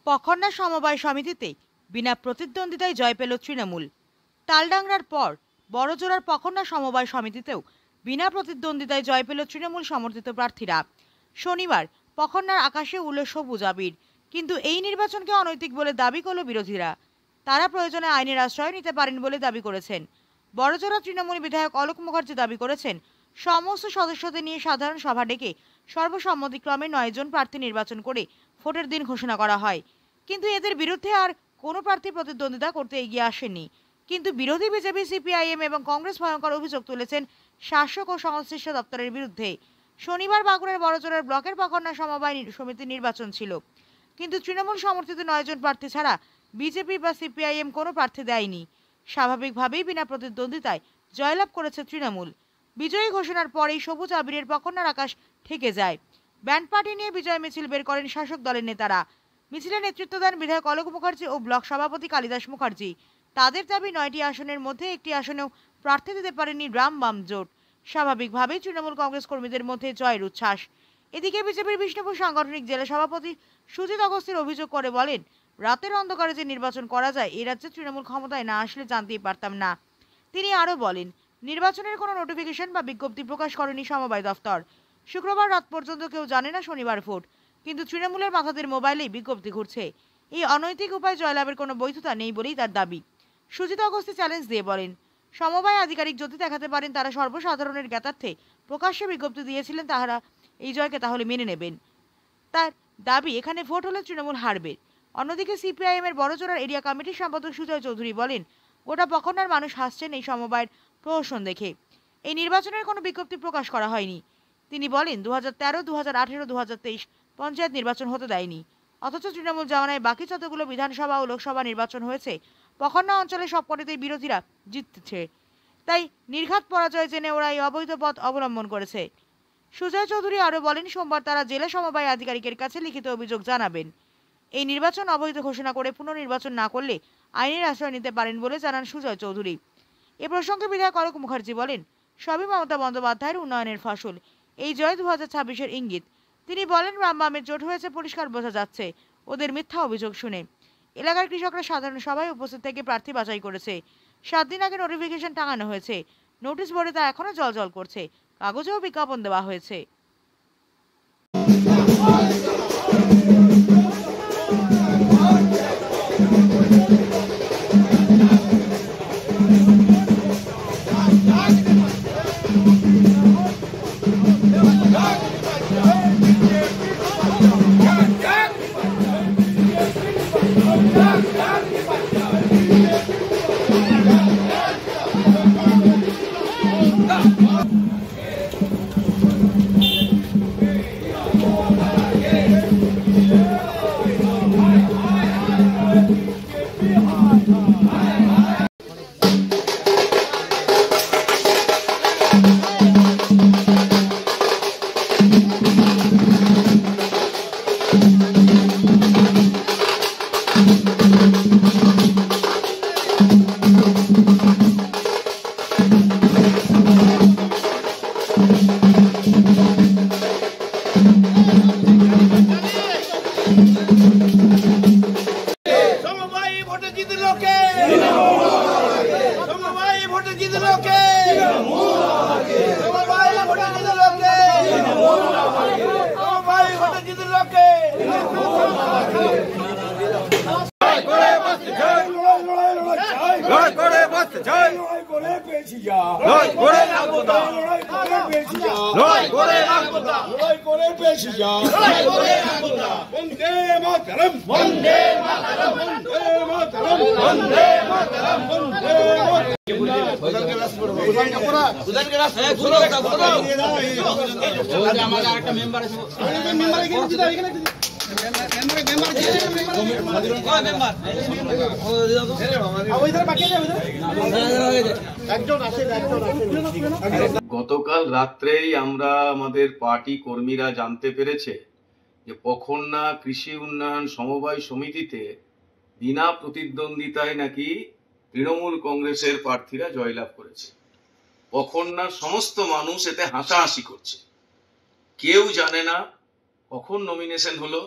পখন্না সমবায় সমিতিতে বিনা প্রতিদ্বন্দ্বিতায় জয় পেল তৃণমূল। তালডাংরার পর বড়জোড়ার পখন্না সমবায় সমিতিতেও বিনা প্রতিদ্বন্দ্বিতায় জয় পেল তৃণমূল সমর্থিত প্রার্থীরা। শনিবার পখন্নার আকাশে উড়ল সবুজ আবির, কিন্তু এই নির্বাচনকে অনৈতিক বলে দাবি করল বিরোধীরা। তারা প্রয়োজনে আইনের আশ্রয় নিতে পারেন বলে দাবি করেছেন। বড়জোড়া তৃণমূল বিধায়ক অলোক মুখার্জি দাবি করেছেন, সমস্ত সদস্যদের নিয়ে সাধারণ সভা ডেকে সর্বসম্মতিক্রমে 9 জন প্রার্থী নির্বাচন করে ভোটের দিন ঘোষণা করা হয়। কিন্তু এদের বিরুদ্ধে আর কোনো প্রার্থী প্রতিদ্বন্দ্বিতা করতে এগিয়ে আসেননি। কিন্তু বিরোধী বিজেপি, সিপিআইএম এবং কংগ্রেস ভয়ঙ্কর অভিযোগ তুলেছেন শাসক ও সংশ্লিষ্ট দপ্তরের বিরুদ্ধে। শনিবার বাঁকুড়ার বড়জোড়ার ব্লকের পখন্না সমবায় সমিতির নির্বাচন ছিল, কিন্তু তৃণমূল সমর্থিত 9 জন প্রার্থী ছাড়া বিজেপি বা সিপিআইএম কোনো প্রার্থী দেয়নি। স্বাভাবিকভাবেই বিনা প্রতিদ্বন্দ্বিতায় জয়লাভ করেছে তৃণমূল। বিজয়ী ঘোষণার পরেই সবুজ আবিরের পখন্নার আকাশ ঠেকে যায়। ব্যান্ড পার্টি নিয়ে বিজয় মিছিল বের করেন শাসক দলের নেতারা। মিছিলে নেতৃত্ব দেন বিধায়ক অলোক মুখার্জি ও ব্লক সভাপতি কালিদাস মুখার্জি। তাদের দাবি 9টি আসনের মধ্যে একটি আসনেও প্রার্থী দিতে পারেনি রাম বাম জোট। স্বাভাবিকভাবেই তৃণমূল কংগ্রেস কর্মীদের মধ্যে জয়ের উচ্ছ্বাস। এদিকে বিজেপির বিষ্ণুপুর সাংগঠনিক জেলা সভাপতি সুজিত অগস্তির অভিযোগ করে বলেন, রাতের অন্ধকারে যে নির্বাচন করা যায় এই রাজ্যে তৃণমূল ক্ষমতায় না আসলে জানতেই পারতাম না। তিনি আরও বলেন, নির্বাচনের কোনো নোটিফিকেশন বা বিজ্ঞপ্তি প্রকাশ করেনি সমবায় দফতর। শুক্রবার রাত পর্যন্ত কেউ জানে না শনিবার ভোট, কিন্তু তৃণমূলের মাথাদের মোবাইলেই বিজ্ঞপ্তি ঘুরছে। এই অনৈতিক উপায় জয়লাভের কোনো বৈধতা নেই বলেই তার দাবি। সুজিত অগস্তি চ্যালেঞ্জ দিয়ে বলেন, সমবায় আধিকারিক যদি দেখাতে পারেন তারা সর্বসাধারণের জ্ঞাতার্থে প্রকাশ্যে বিজ্ঞপ্তি দিয়েছিলেন, তাহারা এই জয়কে তাহলে মেনে নেবেন। তার দাবি, এখানে ভোট হলে তৃণমূল হারবে। অন্যদিকে সিপিআইএম এর বড়জোড়ার এরিয়া কমিটির সম্পাদক সুজয় চৌধুরী বলেন, গোটা পখন্নার মানুষ হাসছেন এই সমবায়ের প্রহসন দেখে। এই নির্বাচনের কোনো বিজ্ঞপ্তি প্রকাশ করা হয়নি। তিনি বলেন, 2013, 2018, 2023 পঞ্চায়েত নির্বাচন হতে দেয়নি, অথচ তৃণমূল জামানায় বাকি যতগুলো বিধানসভা ও লোকসভা নির্বাচন হয়েছে পখন্না অঞ্চলে সবকটিতেই বিরোধীরা জিতছে। তাই নির্ঘাত পরাজয় জেনে ওরা এই অবৈধ পথ অবলম্বন করেছে। সুজয় চৌধুরী আরও বলেন, সোমবার তারা জেলা সমবায় আধিকারিকের কাছে লিখিত অভিযোগ জানাবেন। এই নির্বাচন অবৈধ ঘোষণা করে পুনর্নির্বাচন না করলে আইনের আশ্রয় নিতে পারেন বলে জানান সুজয় চৌধুরী। এ প্রসঙ্গে বিধায়ক অলোক মুখার্জি বলেন, সবই মমতা বন্দ্যোপাধ্যায়ের উন্নয়নের ফসল। এই জয় 2026-এর ইঙ্গিত। তিনি বলেন, রাম বামের জোট হয়েছে পরিষ্কার বোঝা যাচ্ছে ওদের মিথ্যা অভিযোগ শুনে। এলাকার কৃষকরা সাধারণ সভায় উপস্থিত থেকে প্রার্থী বাছাই করেছে। 7 দিন আগে নোটিফিকেশন টাঙানো হয়েছে, নোটিশ বোর্ডে তা এখনো জলজল করছে, কাগজেও বিজ্ঞাপন দেওয়া হয়েছে। গতকাল রাত্রেই আমরা আমাদের পার্টি কর্মীরা জানতে পেরেছে যে পখন্না কৃষি উন্নয়ন সমবায় সমিতিতে বিনা প্রতিদ্বন্দ্বিতায় নাকি তৃণমূল কংগ্রেসের প্রার্থীরা জয়লাভ করেছে। পখন্নার সমস্ত মানুষ এতে হাসাহাসি করছে। কেউ জানে না কখন নমিনেশন হলো,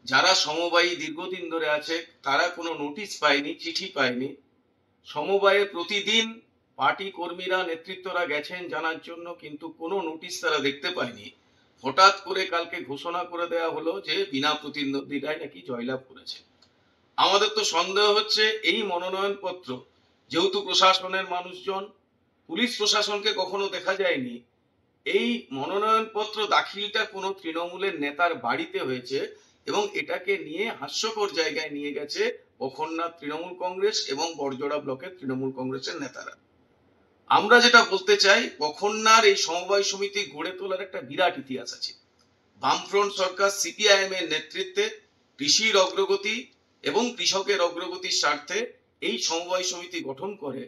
যারা সমবায়ী দীর্ঘদিন ধরে আছে তারা কোনো নোটিশ পায়নি, চিঠি পায়নি। সমবায়ে প্রতিদিন পার্টি কর্মীরা নেতৃত্বরা গেছেন জানার জন্য, কিন্তু কোনো নোটিশ তারা দেখতে পায়নি। হঠাৎ করে কালকে ঘোষণা করে দেওয়া হলো যে বিনা প্রতিদ্বন্দ্বিতায় নাকি জয়লাভ করেছে। আমাদের তো সন্দেহ হচ্ছে এই মনোনয়ন পত্র, যেহেতু প্রশাসনের মানুষজন, পুলিশ প্রশাসনকে কখনো দেখা যায়নি, এই মনোনয়ন পত্র দাখিলটা কোনো তৃণমূলের নেতার বাড়িতে হয়েছে এবং এটাকে নিয়ে হাস্যকর জায়গায় নিয়ে গেছে পখরনাথ তৃণমূল কংগ্রেস এবং বড়জোড়া ব্লকের তৃণমূল কংগ্রেসের নেতারা। আমরা যেটা বলতে চাই, পখরনার এই সমবায় সমিতি গড়ে তোলার একটা বিরাট ইতিহাস আছে। বামফ্রন্ট সরকার সিপিআইএম এর নেতৃত্বে কৃষির অগ্রগতি এবং কৃষকের অগ্রগতির স্বার্থে এই সমবায় সমিতি গঠন করে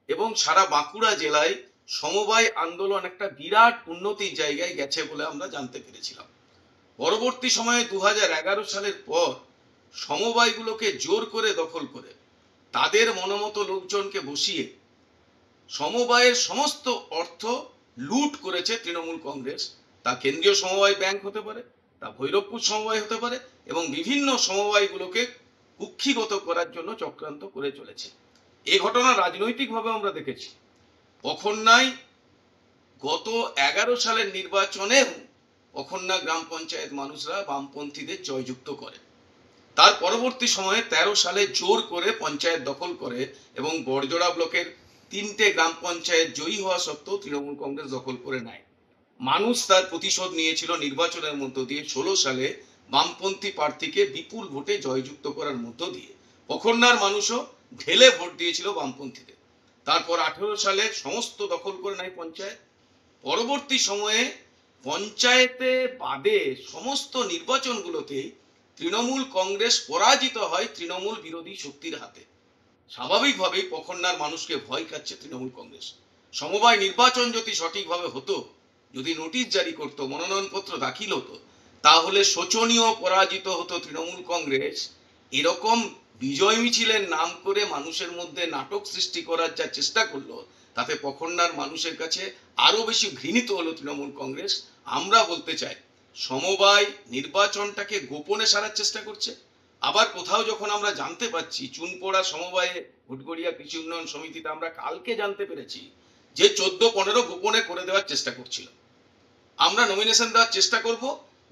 এবং সারা বাঁকুড়া জেলায় সমবায় আন্দোলন একটা বিরাট উন্নতির জায়গায় গেছে বলে আমরা জানতে পেরেছিলাম। পরবর্তী সময়ে 2011 সালের পর সমবায়গুলোকে জোর করে দখল করে তাদের মনোমতো লোকজনকে বসিয়ে সমবায়ের সমস্ত অর্থ লুট করেছে তৃণমূল কংগ্রেস। তা কেন্দ্রীয় সমবায় ব্যাংক হতে পারে, তা ভৈরবপুর সমবায় হতে পারে, এবং বিভিন্ন সমবায়গুলোকে কুক্ষিগত করার জন্য চক্রান্ত করে চলেছে। এই ঘটনা রাজনৈতিকভাবে আমরা দেখেছি। পখরনায় গত 11 সালের নির্বাচনে পখরনা গ্রাম পঞ্চায়েত মানুষরা বামপন্থীদের জয়যুক্ত করে। তার পরবর্তী সময়ে 13 সালে জোর করে পঞ্চায়েত দখল করে এবং বড়জোড়া ব্লকের 3টে গ্রাম পঞ্চায়েত জয়ী হওয়া সত্ত্বেও তৃণমূল কংগ্রেস দখল করে নেয়। মানুষ তার প্রতিশোধ নিয়েছিল নির্বাচনের মধ্য দিয়ে 16 সালে বামপন্থী প্রার্থীকে বিপুল ভোটে জয়যুক্ত করার মধ্য দিয়ে। পখরনার মানুষও ঢেলে ভোট দিয়েছিল বামপন্থীদের। তারপর 18 সালে সমস্ত দখল করে নেয় পঞ্চায়েত। পরবর্তী সময়ে পঞ্চায়েতে বাদে সমস্ত নির্বাচনগুলোতে তৃণমূল কংগ্রেস পরাজিত হয় তৃণমূল বিরোধী শক্তির হাতে। স্বাভাবিকভাবেই পখরনার মানুষকে ভয় খাচ্ছে তৃণমূল কংগ্রেস। সমবায় নির্বাচন যদি সঠিকভাবে হতো, যদি নোটিশ জারি করতো, মনোনয়নপত্র দাখিল হতো, তাহলে শোচনীয় পরাজিত হতো তৃণমূল কংগ্রেস। এরকম বিজয় মিছিলের নাম করে মানুষের মধ্যে নাটক সৃষ্টি করার যা চেষ্টা করলো, তাতে পখরনার মানুষের কাছে আরো বেশি ঘৃণিত হলো তৃণমূল কংগ্রেস। আমরা বলতে চাই, সমবায় নির্বাচনটাকে গোপনে সারার চেষ্টা করছে। আবার কোথাও যখন আমরা জানতে পাচ্ছি চুনপোড়া সমবায়ে ঘুটগড়িয়া কৃষি উন্নয়ন সমিতিতে আমরা কালকে জানতে পেরেছি যে 14-15 গোপনে করে দেওয়ার চেষ্টা করছিল। আমরা নমিনেশন দেওয়ার চেষ্টা করব,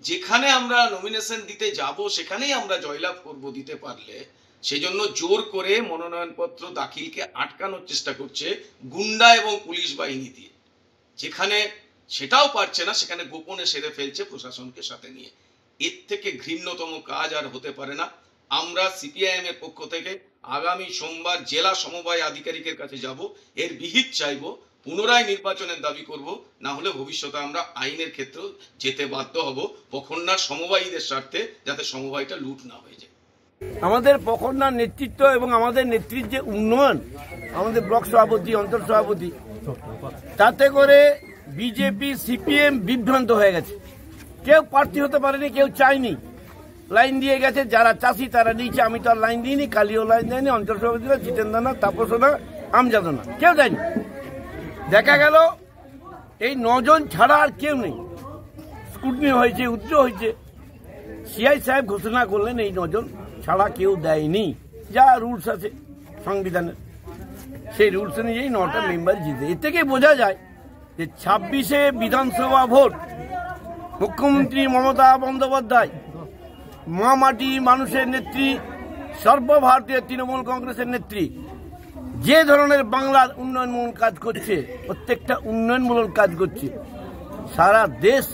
যেখানে আমরা নমিনেশন দিতে যাব সেখানেই আমরা জয়লাভ করব দিতে পারলে। সেজন্য জোর করে মনোনয়নপত্র দাখিলকে আটকানোর চেষ্টা করছে গুন্ডা এবং পুলিশ বাহিনী দিয়ে। যেখানে সেটাও পারছে না সেখানে গোপনে সেরে ফেলছে প্রশাসনকে সাথে নিয়ে। এর থেকে ঘৃণ্যতম কাজ আর হতে পারে না। আমরা সিপিআইএম এর পক্ষ থেকে আগামী সোমবার জেলা সমবায় আধিকারিকের কাছে যাব, এর বিহিত চাইব, পুনরায় নির্বাচনের দাবি করব। না হলে ভবিষ্যতে আমরা আইনের ক্ষেত্রেও যেতে বাধ্য হব পখরনার সমবায়ীদের স্বার্থে, যাতে সমবায়টা লুট না হয়ে যায়। আমাদের পখরনার নেতৃত্ব এবং আমাদের নেতৃত্বের যে উন্নয়ন, আমাদের ব্লক সভাপতি, অঞ্চল সভাপতি, তাতে করে বিজেপি সিপিএম বিভ্রান্ত হয়ে গেছে। কেউ প্রার্থী হতে পারেনি, কেউ চায়নি, লাইন দিয়ে গেছে। যারা চাষি তারা নিয়েছে, আমি তো আর লাইন দিইনি, কালিও লাইন দেয়নি, অঞ্চল সভাপতিরা, জিতেন্দ্রনাথ, তাপসনা, আমজাদনা, কেউ দেয়নি। দেখা গেল এই 9 জন ছাড়া আর কেউ নেই। স্কুটনি হয়েছে, উচ্চ হয়েছে, সিআই সাহেব ঘোষণা করলেন এই 9 জন ছাড়া কেউ দেয়নি। যা রুলস আছে সংবিধানের, সেই রুলস অনুযায়ী 9টা মেম্বার জিতে। এর থেকে বোঝা যায় যে 26-এ বিধানসভা ভোট মুখ্যমন্ত্রী মমতা বন্দ্যোপাধ্যায়, মা মাটি মানুষের নেত্রী, সর্বভারতীয় তৃণমূল কংগ্রেসের নেত্রী, যে ধরনের বাংলার উন্নয়নমূলক কাজ করছে, প্রত্যেকটা উন্নয়নমূলক কাজ করছে, সারা দেশ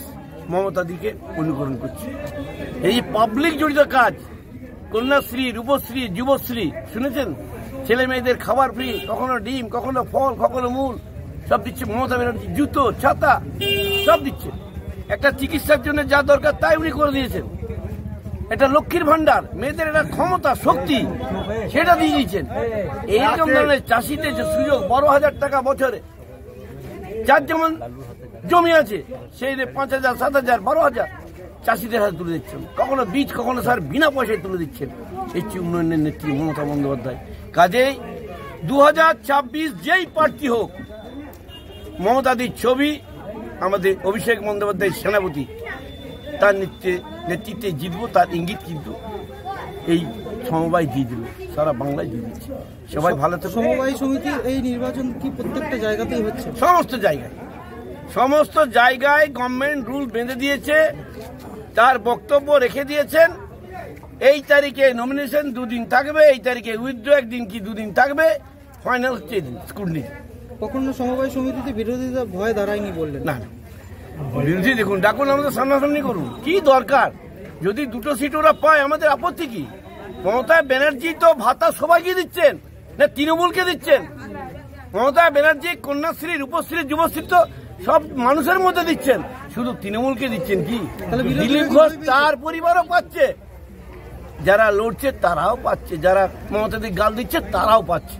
মমতাদিকে অনুকরণ করছে। এই পাবলিক জড়িত কাজ, কন্যাশ্রী, রূপশ্রী, যুবশ্রী, শুনেছেন? ছেলে মেয়েদের খাবার ফ্রি, কখনো ডিম, কখনো ফল, কখনো মূল, সব দিচ্ছে মমতা ব্যানার্জি। জুতো, ছাতা সব দিচ্ছে। একটা চিকিৎসার জন্য যা দরকার তাই উনি করে দিয়েছেন। এটা লক্ষ্মীর ভান্ডার, মেয়েদের একটা ক্ষমতা, শক্তি, সেটা দিয়ে দিচ্ছেন। এইরকম ধরনের চাষিদের যে সুযোগ, 12,000 টাকা বছরে, যার যেমন জমি আছে সেই 5,000, 7,000, 12,000 চাষিদের হাতে তুলে দিচ্ছেন। কখনো বীজ, কখনো সার বিনা পয়সায় তুলে দিচ্ছেন। এই উন্নয়নের নেত্রী মমতা বন্দ্যোপাধ্যায়। কাজেই 2024 যেই প্রার্থী হোক, মমতাদির ছবি, আমাদের অভিষেক বন্দ্যোপাধ্যায় সেনাপতি, তার নেতৃত্বে জিতবো, তার ইঙ্গিত কিন্তু এই সমবায় দিয়ে দেবে, সারা বাংলায় দিয়ে দিচ্ছে। সবাই ভালো থাকবে। সমবায় সমিতির এই নির্বাচন কি প্রত্যেকটা জায়গাতেই হচ্ছে? সমস্ত জায়গায় গভর্নমেন্ট রুল বেঁধে দিয়েছে, তার বক্তব্য রেখে দিয়েছেন। এই তারিখে নমিনেশন 2 দিন থাকবে, এই তারিখে উইথড্র 1 দিন কি 2 দিন থাকবে, ফাইনাল হচ্ছে স্কুটনি। কখনো সমবায় সমিতিতে বিরোধিতা ভয় দাঁড়ায়নি বললেন? না, বিরোধী দেখুন, ডাকুন, আমাদের সামনাসামনি করুন। কি দরকার? যদি 2টো সিট ওরা পায় আমাদের আপত্তি কি? মমতা ব্যানার্জি তো ভাতা সবাইকে দিচ্ছেন, না তৃণমূলকে দিচ্ছেন? মমতা ব্যানার্জি কন্যাশ্রী, রূপশ্রী, যুবশ্রী তো সব মানুষের মধ্যে দিচ্ছেন, শুধু তৃণমূলকে দিচ্ছেন কি? দিলীপ ঘোষ তার পরিবারও পাচ্ছে, যারা লড়ছে তারাও পাচ্ছে, যারা মমতাদের গাল দিচ্ছে তারাও পাচ্ছে।